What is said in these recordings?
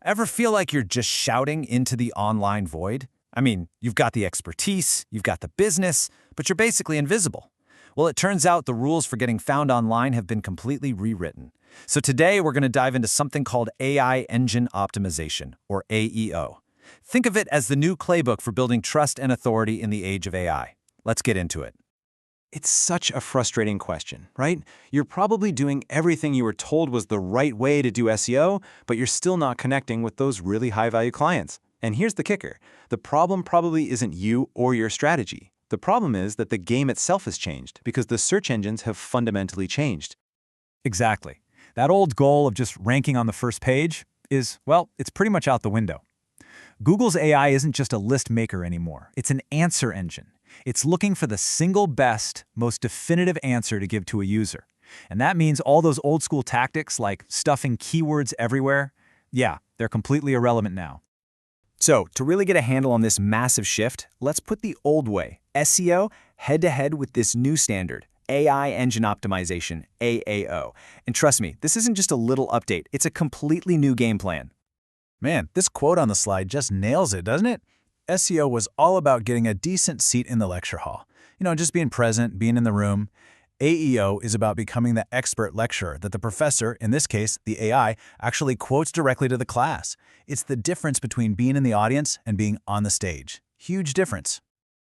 Ever feel like you're just shouting into the online void? I mean, you've got the expertise, you've got the business, but you're basically invisible. Well, it turns out the rules for getting found online have been completely rewritten. So today we're going to dive into something called AI Engine Optimization, or AEO. Think of it as the new playbook for building trust and authority in the age of AI. Let's get into it. It's such a frustrating question, right? You're probably doing everything you were told was the right way to do SEO, but you're still not connecting with those really high-value clients. And here's the kicker. The problem probably isn't you or your strategy. The problem is that the game itself has changed because the search engines have fundamentally changed. Exactly. That old goal of just ranking on the first page is, well, it's pretty much out the window. Google's AI isn't just a list maker anymore. It's an answer engine. It's looking for the single best, most definitive answer to give to a user. And that means all those old school tactics like stuffing keywords everywhere, yeah, they're completely irrelevant now. So, to really get a handle on this massive shift, let's put the old way, SEO, head-to-head with this new standard, AI Engine Optimization, AEO. And trust me, this isn't just a little update, it's a completely new game plan. Man, this quote on the slide just nails it, doesn't it? SEO was all about getting a decent seat in the lecture hall. Just being present, being in the room. AEO is about becoming the expert lecturer that the professor, in this case, the AI, actually quotes directly to the class. It's the difference between being in the audience and being on the stage. Huge difference.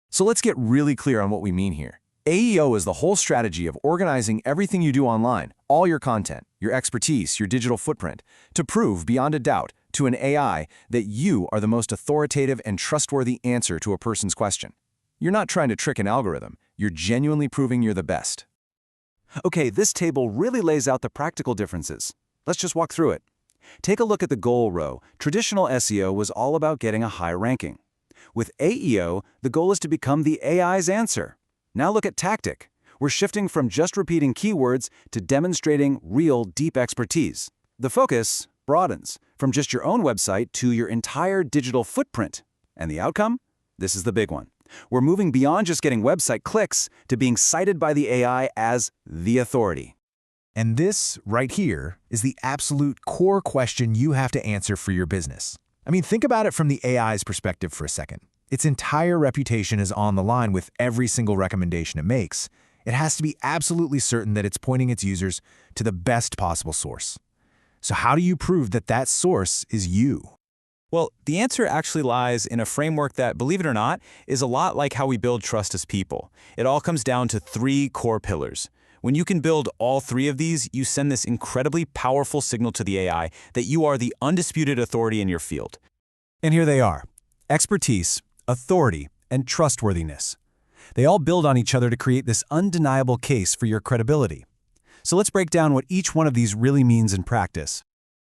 So let's get really clear on what we mean here. AEO is the whole strategy of organizing everything you do online, all your content, your expertise, your digital footprint, to prove beyond a doubt to an AI that you are the most authoritative and trustworthy answer to a person's question. You're not trying to trick an algorithm, you're genuinely proving you're the best. Okay, this table really lays out the practical differences. Let's just walk through it. Take a look at the goal row. Traditional SEO was all about getting a high ranking. With AEO, the goal is to become the AI's answer. Now look at tactic. We're shifting from just repeating keywords to demonstrating real, deep expertise. The focus broadens from just your own website to your entire digital footprint. And the outcome? This is the big one. We're moving beyond just getting website clicks to being cited by the AI as the authority. And this, right here, is the absolute core question you have to answer for your business. I mean, think about it from the AI's perspective for a second. Its entire reputation is on the line with every single recommendation it makes. It has to be absolutely certain that it's pointing its users to the best possible source. So how do you prove that that source is you? Well, the answer actually lies in a framework that, believe it or not, is a lot like how we build trust as people. It all comes down to 3 core pillars. When you can build all 3 of these, you send this incredibly powerful signal to the AI that you are the undisputed authority in your field. And here they are: expertise, authority, and trustworthiness. They all build on each other to create this undeniable case for your credibility. So let's break down what each one of these really means in practice.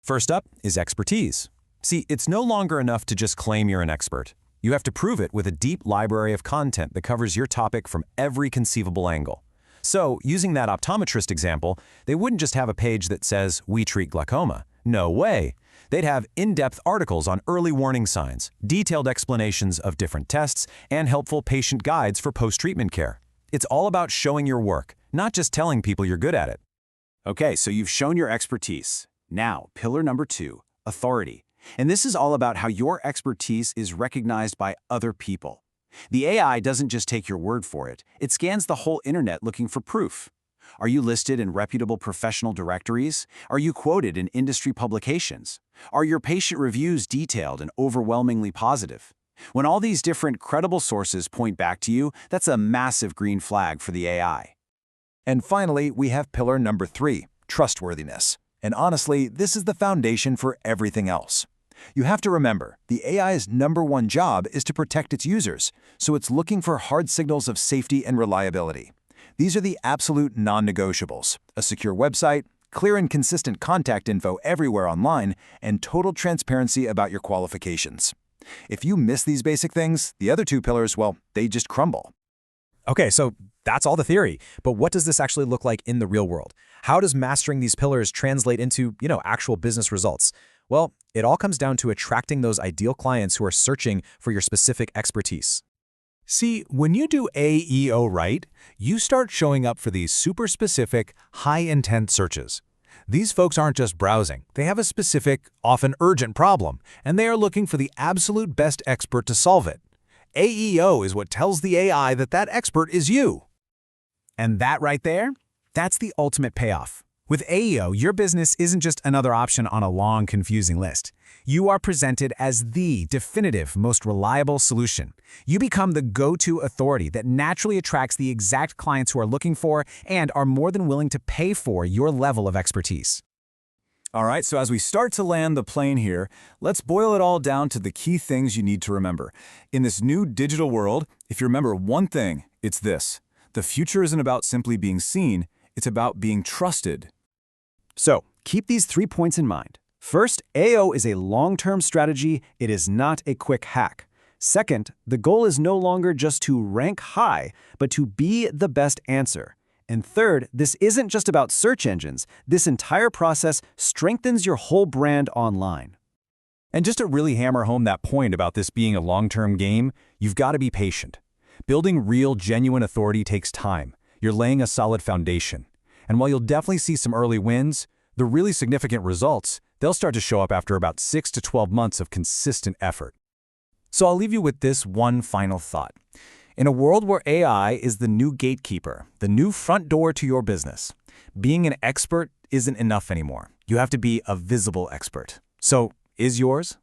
First up is expertise. See, it's no longer enough to just claim you're an expert. You have to prove it with a deep library of content that covers your topic from every conceivable angle. So, using that optometrist example, they wouldn't just have a page that says, "We treat glaucoma." No way. They'd have in-depth articles on early warning signs, detailed explanations of different tests, and helpful patient guides for post-treatment care. It's all about showing your work, not just telling people you're good at it. Okay, so you've shown your expertise. Now, pillar number 2, authority. And this is all about how your expertise is recognized by other people. The AI doesn't just take your word for it. It scans the whole internet looking for proof. Are you listed in reputable professional directories? Are you quoted in industry publications? Are your patient reviews detailed and overwhelmingly positive? When all these different credible sources point back to you, that's a massive green flag for the AI. And finally, we have pillar number 3, trustworthiness. And honestly, this is the foundation for everything else. You have to remember, the AI's #1 job is to protect its users, so it's looking for hard signals of safety and reliability. These are the absolute non-negotiables: a secure website, clear and consistent contact info everywhere online, and total transparency about your qualifications. If you miss these basic things, the other 2 pillars, well, they just crumble. Okay, so that's all the theory, but what does this actually look like in the real world? How does mastering these pillars translate into, actual business results? Well, it all comes down to attracting those ideal clients who are searching for your specific expertise. See, when you do AEO right, you start showing up for these super specific, high-intent searches. These folks aren't just browsing. They have a specific, often urgent problem, and they are looking for the absolute best expert to solve it. AEO is what tells the AI that that expert is you. And that right there, that's the ultimate payoff. With AEO, your business isn't just another option on a long, confusing list. You are presented as the definitive, most reliable solution. You become the go-to authority that naturally attracts the exact clients who are looking for and are more than willing to pay for your level of expertise. All right, so as we start to land the plane here, let's boil it all down to the key things you need to remember. In this new digital world, if you remember one thing, it's this. The future isn't about simply being seen, it's about being trusted. So, keep these 3 points in mind. First, AEO is a long-term strategy. It is not a quick hack. Second, the goal is no longer just to rank high, but to be the best answer. And third, this isn't just about search engines. This entire process strengthens your whole brand online. And just to really hammer home that point about this being a long-term game, you've got to be patient. Building real, genuine authority takes time. You're laying a solid foundation. And while you'll definitely see some early wins, the really significant results, they'll start to show up after about 6 to 12 months of consistent effort. So I'll leave you with this one final thought. In a world where AI is the new gatekeeper, the new front door to your business, being an expert isn't enough anymore. You have to be a visible expert. So, is yours?